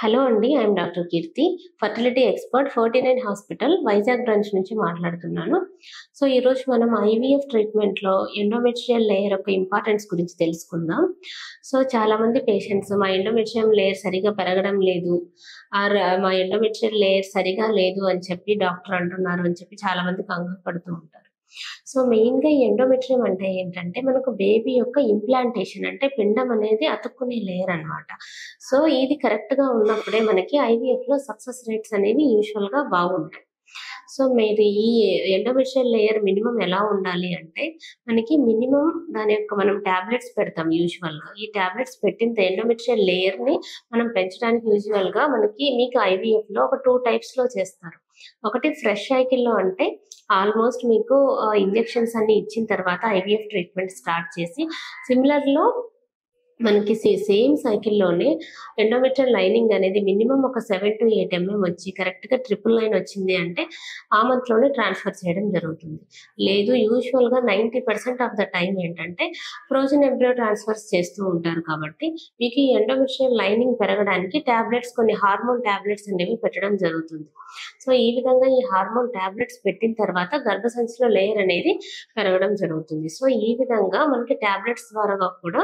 Hello అండి. I'm doctor Keerthi. Fertility expert 49 hospital Vizag branch నుంచి మాట్లాడుతున్నాను. సో, ఈరోజు మనం ఐవీఎఫ్ ట్రీట్మెంట్‌లో ఎండోమెట్రియల్ లేయర్ యొక్క ఇంపార్టెన్స్ గురించి తెలుసుకుందాం. సో, చాలామంది పేషెంట్స్ మా ఎండోమెట్రియం లేయర్ సరిగ్గా పెరగడం లేదు. మా ఎండోమెట్రియల్ లేయర్ సరిగా లేదు అని చెప్పి డాక్టర్ అంటున్నారు అని చెప్పి చాలామంది కంగారు పడుతూ ఉంటారు. సో, మెయిన్‌గా ఈ ఎండోమెట్రియం అంటే ఏంటంటే, మనకు బేబీ యొక్క ఇంప్లాంటేషన్ అంటే పిండం అనేది అతుక్కునే లేయర్ అన్నమాట. సో, ఇది కరెక్ట్‌గా ఉన్నప్పుడే మనకి ఐవీఎఫ్‌లో సక్సెస్ రేట్స్ అనేవి యూజువల్‌గా బాగుంటాయి. సో, మీరు ఈ ఎండోమెట్రియల్ లేయర్ మినిమమ్ ఎలా ఉండాలి అంటే, మనకి మినిమమ్ దాని యొక్క మనం టాబ్లెట్స్ పెడతాం యూజువల్‌గా. ఈ టాబ్లెట్స్ పెట్టిన ఎండోమెట్రియల్ లేయర్‌ని మనం పెంచడానికి యూజువల్‌గా మీకు ఐవీఎఫ్‌లో ఒక 2 టైప్స్‌లో చేస్తారు. ఒకటి ఫ్రెష్ సైకిల్‌లో అంటే ఆల్మోస్ట్ మీకు ఇంజెక్షన్స్ అన్ని ఇచ్చిన తర్వాత ఐవీఎఫ్ ట్రీట్మెంట్ స్టార్ట్ చేసి సిమిలర్‌లో మనకి సేమ్ సైకిల్‌లోనే ఎండోమెట్రియల్ లైనింగ్ అనేది మినిమమ్ ఒక 7-8 వచ్చి కరెక్ట్‌గా ట్రిపుల్ లైన్ వచ్చింది అంటే ఆ మంత్‌లోనే ట్రాన్స్‌ఫర్ చేయడం జరుగుతుంది. లేదు యూజువల్‌గా 90% ఆఫ్ ద టైమ్ ఏంటంటే ఫ్రోజన్ ఎంబ్రియో ట్రాన్స్‌ఫర్స్ చేస్తూ ఉంటారు కాబట్టి మీకు ఈ ఎండోమెట్రియల్ లైనింగ్ పెరగడానికి కొన్ని హార్మోన్ టాబ్లెట్స్ అనేవి పెట్టడం జరుగుతుంది. సో, ఈ విధంగా ఈ హార్మోన్ టాబ్లెట్స్ పెట్టిన తర్వాత గర్భసంచిలో లేయర్ అనేది పెరగడం జరుగుతుంది. సో, ఈ విధంగా మనకి టాబ్లెట్స్ ద్వారా కూడా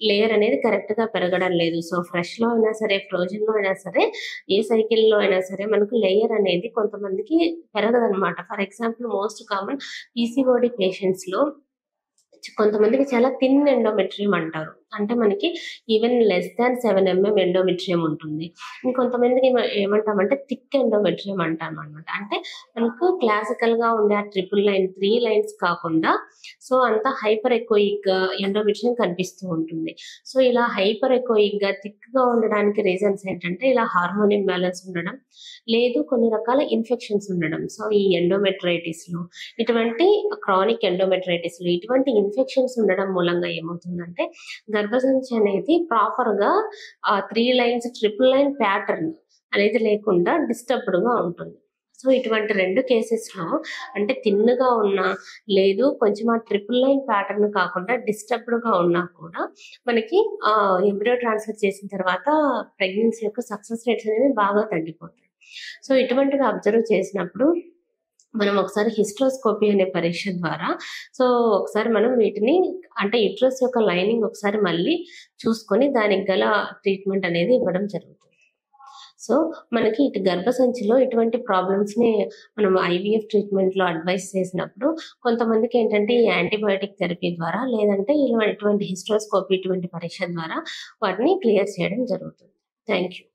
లేయర్ అనేది కరెక్ట్‌గా పెరగడం లేదు. సో, ఫ్రెష్‌లో అయినా సరే, ఫ్రోజన్‌లో అయినా సరే, ఏ సైకిల్‌లో అయినా సరే మనకు లేయర్ అనేది కొంతమందికి పెరగదనమాట. For example most common PCOD పేషెంట్స్‌లో కొంతమందికి చాలా థిన్ ఎండోమెట్రియం అంటారు. అంటే మనకి ఈవెన్ లెస్ థాన్ 7 ఎండోమెట్రియం ఉంటుంది. ఇంకొంతమందికి ఏమంటామంటే థిక్ ఎండోమెట్రియం అంటామనమాట. అంటే మనకు క్లాసికల్‌గా ఉండే ఆ ట్రిపుల్ లైన్ 3 లైన్స్ కాకుండా సో, అంతా హైపర్ ఎకోయిక్ ఎండోమెట్రియం కనిపిస్తూ ఉంటుంది. సో, ఇలా హైపర్ ఎకోయిక్‌గా థిక్‌గా ఉండడానికి రీజన్స్ ఏంటంటే ఇలా హార్మోన్ ఇంబాలెన్స్ ఉండడం, లేదు కొన్ని రకాల ఇన్ఫెక్షన్స్ ఉండడం. సో, ఈ ఎండోమెట్రైటిస్‌లు ఇటువంటి క్రానిక్ ఎండోమెట్రైటిస్‌లు ఇటువంటి ఇన్ఫెక్షన్స్ ఉండడం మూలంగా ఏమవుతుందంటే గర్భసంచి అనేది ప్రాపర్‌గా 3 లైన్స్ ట్రిపుల్ లైన్ ప్యాటర్న్ అనేది లేకుండా డిస్టర్బ్డ్‌గా ఉంటుంది. సో, ఇటువంటి 2 కేసెస్‌లో అంటే థిన్‌గా ఉన్నా, లేదు కొంచెం ఆ ట్రిపుల్ లైన్ ప్యాటర్న్ కాకుండా డిస్టర్బ్డ్‌గా ఉన్నా కూడా మనకి ఎంబ్రియో ట్రాన్స్‌ఫర్ చేసిన తర్వాత ప్రెగ్నెన్సీ యొక్క సక్సెస్ రేట్స్ అనేవి బాగా తగ్గిపోతాయి. సో, ఇటువంటివి అబ్జర్వ్ చేసినప్పుడు మనం ఒకసారి హిస్టరోస్కోపీ అనే పరీక్ష ద్వారా ఒకసారి మనం వీటిని అంటే యుటరస్ యొక్క లైనింగ్ ఒకసారి మళ్ళీ చూసుకొని దానికి గల ట్రీట్మెంట్ అనేది ఇవ్వడం జరుగుతుంది. సో, మనకి ఇటు గర్భసంచిలో ఇటువంటి ప్రాబ్లమ్స్‌ని మనం ఐవీఎఫ్ ట్రీట్మెంట్‌లో అడ్వైస్ చేసినప్పుడు కొంతమందికి ఏంటంటే ఈ యాంటీబయోటిక్ థెరపీ ద్వారా లేదంటే ఇటువంటి హిస్టరోస్కోపీ ఇటువంటి పరీక్ష ద్వారా వాటిని క్లియర్ చేయడం జరుగుతుంది. Thank you.